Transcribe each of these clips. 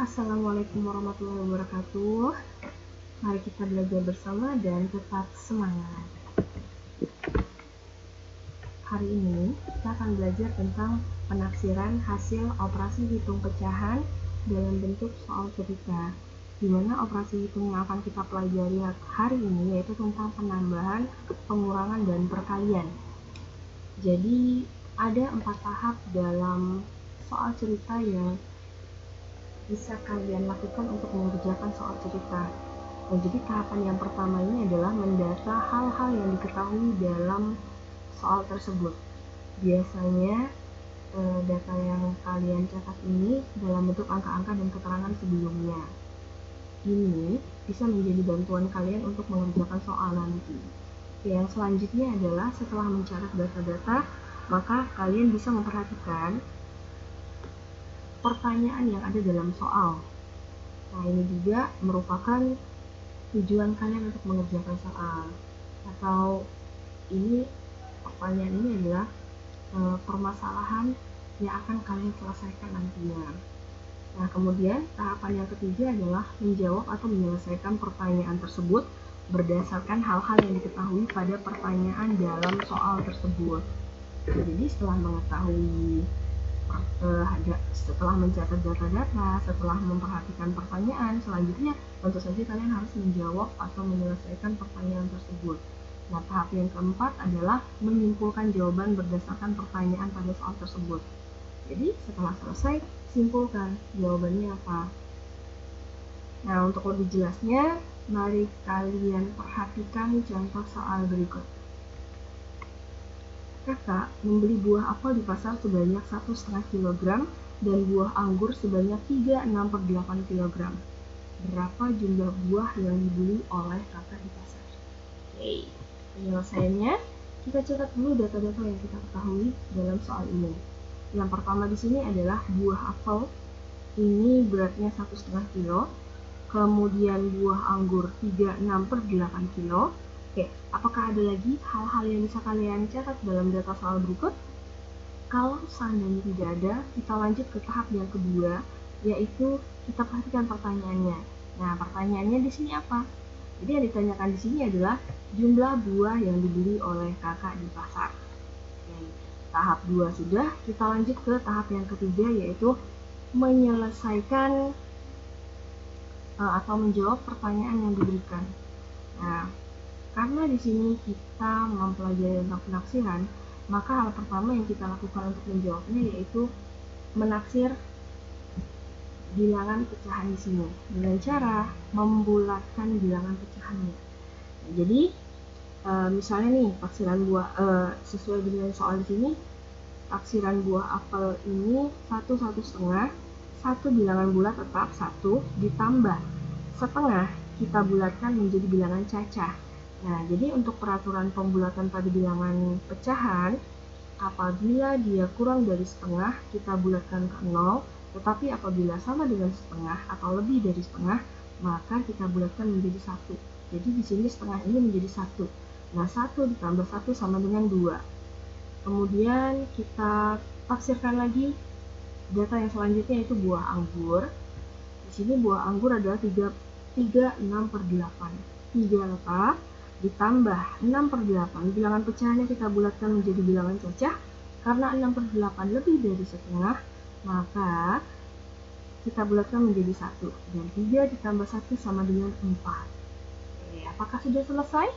Assalamualaikum warahmatullahi wabarakatuh. Mari kita belajar bersama dan tetap semangat. Hari ini kita akan belajar tentang penafsiran hasil operasi hitung pecahan dalam bentuk soal cerita, di mana operasi hitung yang akan kita pelajari hari ini yaitu tentang penambahan, pengurangan, dan perkalian. Jadi ada 4 tahap dalam soal cerita yang bisa kalian lakukan untuk mengerjakan soal cerita. Nah, jadi tahapan yang pertama ini adalah mendata hal-hal yang diketahui dalam soal tersebut. Biasanya data yang kalian catat ini dalam bentuk angka-angka dan keterangan sebelumnya. Ini bisa menjadi bantuan kalian untuk mengerjakan soal nanti. Yang selanjutnya adalah setelah mencatat data-data, maka kalian bisa memperhatikan pertanyaan yang ada dalam soal. Nah, ini juga merupakan tujuan kalian untuk mengerjakan soal. Atau ini pertanyaan ini adalah permasalahan yang akan kalian selesaikan nantinya. Nah, kemudian tahapan yang ketiga adalah menjawab atau menyelesaikan pertanyaan tersebut berdasarkan hal-hal yang diketahui pada pertanyaan dalam soal tersebut. Jadi setelah mengetahui setelah mencatat data-data, setelah memperhatikan pertanyaan, selanjutnya tentu saja kalian harus menjawab atau menyelesaikan pertanyaan tersebut. Nah, tahap yang keempat adalah menyimpulkan jawaban berdasarkan pertanyaan pada soal tersebut. Jadi setelah selesai, simpulkan jawabannya apa. Nah, untuk lebih jelasnya, mari kalian perhatikan contoh soal berikut. Kakak membeli buah apel di pasar sebanyak 1,5 kg dan buah anggur sebanyak 36/8 kg. Berapa jumlah buah yang dibeli oleh kakak di pasar? Oke, penyelesaiannya kita catat dulu data-data yang kita ketahui dalam soal ini. Yang pertama di sini adalah buah apel. Ini beratnya 1,5 kg. Kemudian buah anggur 36/8 kg. Oke, apakah ada lagi hal-hal yang bisa kalian catat dalam data soal berikut? Kalau seandainya tidak ada, kita lanjut ke tahap yang kedua, yaitu kita perhatikan pertanyaannya. Nah, pertanyaannya di sini apa? Jadi yang ditanyakan di sini adalah jumlah buah yang dibeli oleh kakak di pasar. Oke, tahap 2 sudah, kita lanjut ke tahap yang ketiga, yaitu menyelesaikan atau menjawab pertanyaan yang diberikan. Nah, karena di sini kita mempelajari tentang penafsiran, maka hal pertama yang kita lakukan untuk menjawabnya yaitu menaksir bilangan pecahan di sini dengan cara membulatkan bilangan pecahannya. Nah, jadi misalnya nih taksiran buah sesuai dengan soal di sini, taksiran buah apel ini 1,5, satu bilangan bulat tetap 1 ditambah setengah kita bulatkan menjadi bilangan cacah. Nah, jadi untuk peraturan pembulatan pada bilangan pecahan, apabila dia kurang dari setengah, kita bulatkan ke 0, tetapi apabila sama dengan setengah atau lebih dari setengah, maka kita bulatkan menjadi 1. Jadi di sini setengah ini menjadi 1. Nah, 1 ditambah 1 sama dengan 2. Kemudian kita tafsirkan lagi data yang selanjutnya yaitu buah anggur. Di sini buah anggur adalah 36/8. 3 letak ditambah 6/8, bilangan pecahannya kita bulatkan menjadi bilangan cacah. Karena 6/8 lebih dari setengah, maka kita bulatkan menjadi 1. Dan 3 ditambah 1 sama dengan 4. Oke, apakah sudah selesai?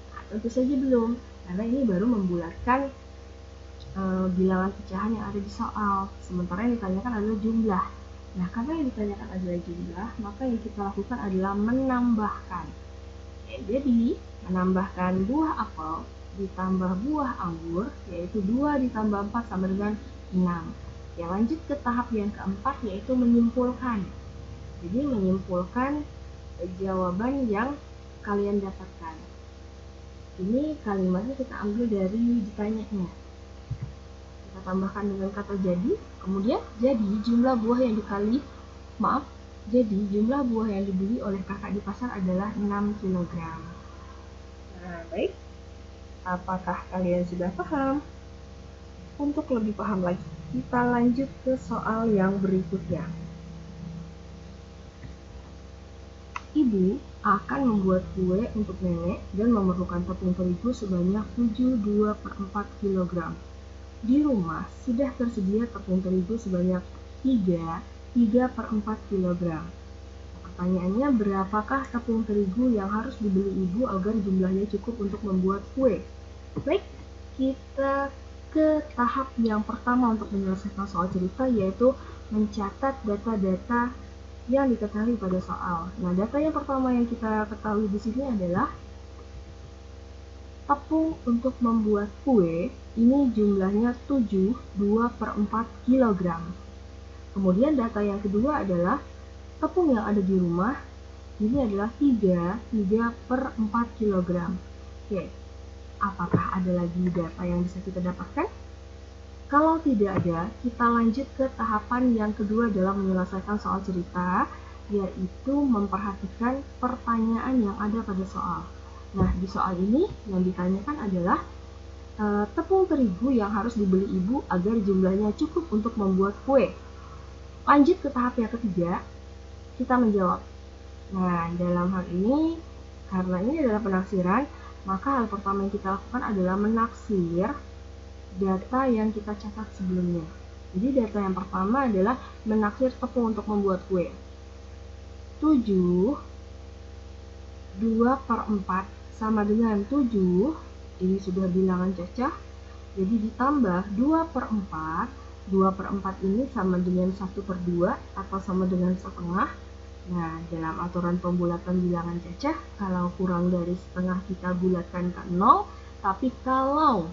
Nah, tentu saja belum, karena ini baru membulatkan bilangan pecahan yang ada di soal. Sementara yang ditanyakan adalah jumlah. Nah, karena yang ditanyakan adalah jumlah, maka yang kita lakukan adalah menambahkan. Oke, jadi menambahkan buah apel ditambah buah anggur, yaitu 2 ditambah 4 sama dengan 6. Ya, lanjut ke tahap yang keempat, yaitu menyimpulkan. Jadi menyimpulkan jawaban yang kalian dapatkan. Ini kalimatnya kita ambil dari ditanyanya. Kita tambahkan dengan kata jadi, kemudian jadi jumlah buah yang jadi jumlah buah yang dibeli oleh kakak di pasar adalah 6 kg. Nah, baik. Apakah kalian sudah paham? Untuk lebih paham lagi, kita lanjut ke soal yang berikutnya. Ibu akan membuat kue untuk nenek dan memerlukan tepung terigu sebanyak 72/4 kg. Di rumah sudah tersedia tepung terigu sebanyak 3/4 kg. Pertanyaannya, berapakah tepung terigu yang harus dibeli ibu agar jumlahnya cukup untuk membuat kue? Baik, kita ke tahap yang pertama untuk menyelesaikan soal cerita, yaitu mencatat data-data yang diketahui pada soal. Nah, data yang pertama yang kita ketahui di sini adalah tepung untuk membuat kue ini jumlahnya 72/4 kg. Kemudian data yang kedua adalah tepung yang ada di rumah ini adalah 3/4 kg. Oke, apakah ada lagi data yang bisa kita dapatkan? Kalau tidak ada, kita lanjut ke tahapan yang kedua dalam menyelesaikan soal cerita, yaitu memperhatikan pertanyaan yang ada pada soal. Nah, di soal ini yang ditanyakan adalah tepung terigu yang harus dibeli ibu agar jumlahnya cukup untuk membuat kue. Lanjut ke tahap yang ketiga, kita menjawab. Nah, dalam hal ini, karena ini adalah penaksiran, maka hal pertama yang kita lakukan adalah menaksir data yang kita catat sebelumnya. Jadi data yang pertama adalah menaksir tepung untuk membuat kue. 2/4 sama dengan 7, ini sudah bilangan cacah, jadi ditambah 2/4, 2/4 ini sama dengan 1/2 atau sama dengan setengah. Nah, dalam aturan pembulatan bilangan cacah, kalau kurang dari setengah kita bulatkan ke 0, tapi kalau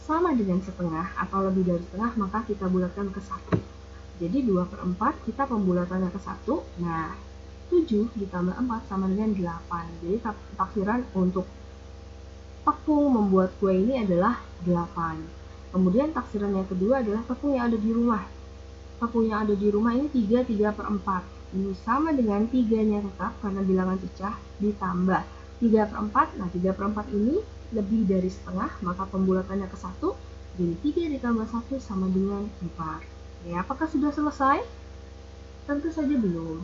sama dengan setengah atau lebih dari setengah, maka kita bulatkan ke 1. Jadi 2/4 kita pembulatannya ke 1. Nah, 7 ditambah 4 sama dengan 8. Jadi taksiran untuk tepung membuat kue ini adalah 8. Kemudian taksiran yang kedua adalah tepung yang ada di rumah. Tepung yang ada di rumah ini 3/4. Ini sama dengan 3-nya tetap karena bilangan pecah ditambah 3/4. Nah, 3/4 ini lebih dari setengah, maka pembulatannya ke 1. Jadi 3 ditambah 1 sama dengan 4. Ya, apakah sudah selesai? Tentu saja belum.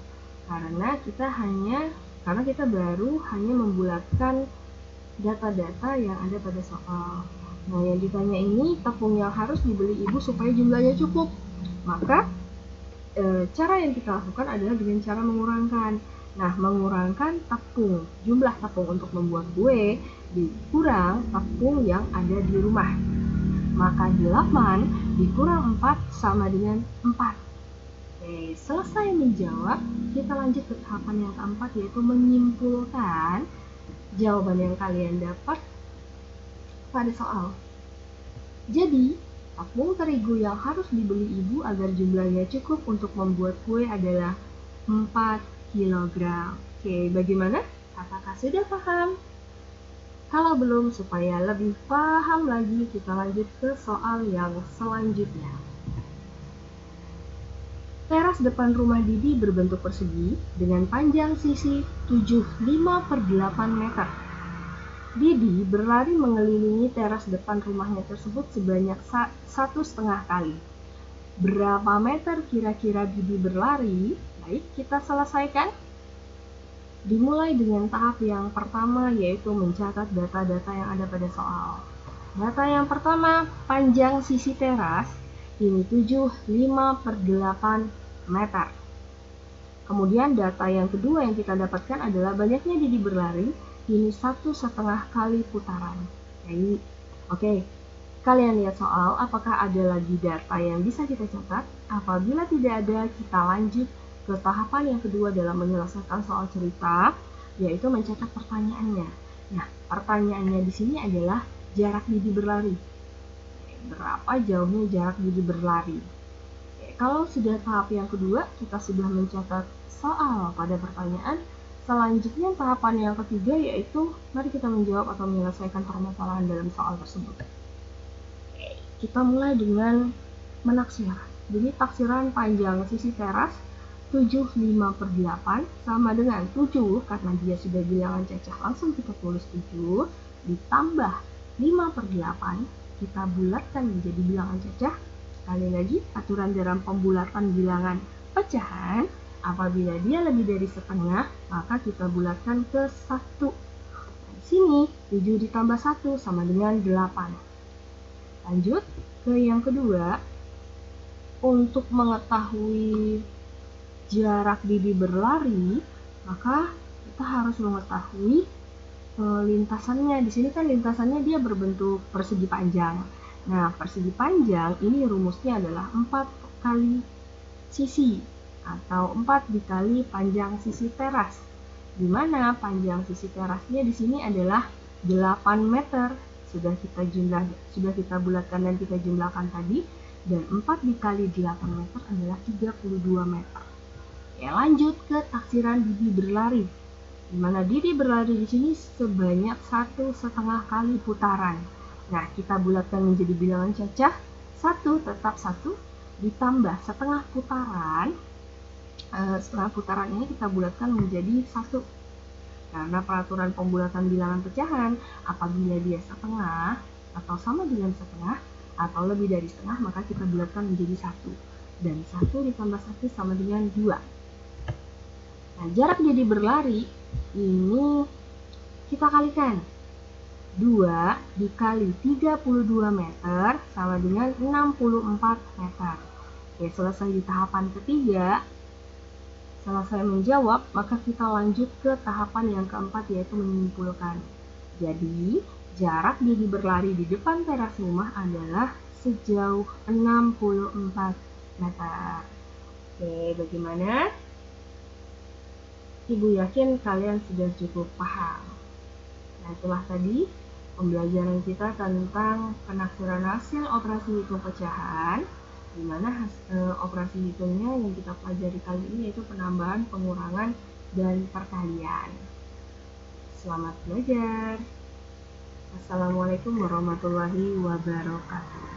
Karena kita baru hanya membulatkan data-data yang ada pada soal. Nah, yang ditanya ini tepung yang harus dibeli ibu supaya jumlahnya cukup. Maka cara yang kita lakukan adalah dengan cara mengurangkan. Nah, mengurangkan tepung, jumlah tepung untuk membuat kue dikurang tepung yang ada di rumah. Maka 8 dikurang 4 sama dengan 4. Oke, selesai menjawab, kita lanjut ke tahapan yang keempat, yaitu menyimpulkan jawaban yang kalian dapat pada soal. Jadi, tepung terigu yang harus dibeli ibu agar jumlahnya cukup untuk membuat kue adalah 4 kg. Oke, bagaimana? Apakah sudah paham? Kalau belum, supaya lebih paham lagi, kita lanjut ke soal yang selanjutnya. Teras depan rumah Didi berbentuk persegi dengan panjang sisi 75/8 meter. Didi berlari mengelilingi teras depan rumahnya tersebut sebanyak 1,5 kali. Berapa meter kira-kira Didi berlari? Baik, kita selesaikan. Dimulai dengan tahap yang pertama, yaitu mencatat data-data yang ada pada soal. Data yang pertama, panjang sisi teras, ini 75/8 meter. Kemudian data yang kedua yang kita dapatkan adalah banyaknya Didi berlari, ini 1,5 kali putaran. Oke, kalian lihat soal, apakah ada lagi data yang bisa kita catat? Apabila tidak ada, kita lanjut ke tahapan yang kedua dalam menyelesaikan soal cerita, yaitu mencatat pertanyaannya. Nah, pertanyaannya di sini adalah jarak Didi berlari. Berapa jauhnya jarak Didi berlari? Kalau sudah tahap yang kedua, kita sudah mencatat soal pada pertanyaan. Selanjutnya tahapan yang ketiga, yaitu mari kita menjawab atau menyelesaikan permasalahan dalam soal tersebut. Kita mulai dengan menaksir. Jadi taksiran panjang sisi teras 75/8 sama dengan 7, karena dia sudah bilangan cacah, langsung kita tulis 7, ditambah 5/8, kita bulatkan menjadi bilangan cacah. Sekali lagi, aturan dalam pembulatan bilangan pecahan, Apabila dia lebih dari setengah, maka kita bulatkan ke 1. Di sini 7 ditambah 1 sama dengan 8. Lanjut ke yang kedua. Untuk mengetahui jarak Bibi berlari, maka kita harus mengetahui lintasannya. Di sini kan lintasannya dia berbentuk persegi panjang. Nah, persegi panjang ini rumusnya adalah 4 kali sisi atau 4 dikali panjang sisi teras. Di mana panjang sisi terasnya di sini adalah 8 meter. Sudah kita bulatkan dan kita jumlahkan tadi, dan 4 dikali 8 meter adalah 32 meter. Ya, lanjut ke taksiran Bibi berlari. Di mana Bibi berlari di sini sebanyak 1,5 kali putaran. Nah, kita bulatkan menjadi bilangan cacah. 1 tetap 1 ditambah setengah putaran. Setengah putaran ini kita bulatkan menjadi 1. Karena peraturan pembulatan bilangan pecahan, apabila dia setengah atau sama dengan setengah atau lebih dari setengah, maka kita bulatkan menjadi 1. Dan 1 ditambah 1 sama dengan 2. Nah, jarak Bibi berlari ini kita kalikan. 2 dikali 32 meter sama dengan 64 meter. Oke, selesai di tahapan ketiga. Selesai menjawab, maka kita lanjut ke tahapan yang keempat, yaitu menyimpulkan. Jadi, jarak Bibi berlari di depan teras rumah adalah sejauh 64 meter. Oke, bagaimana? Ibu yakin kalian sudah cukup paham. Nah, itulah tadi pembelajaran kita tentang penaksiran hasil operasi hitung pecahan, di mana operasi hitungnya yang kita pelajari kali ini yaitu penambahan, pengurangan, dan perkalian. Selamat belajar. Assalamualaikum warahmatullahi wabarakatuh.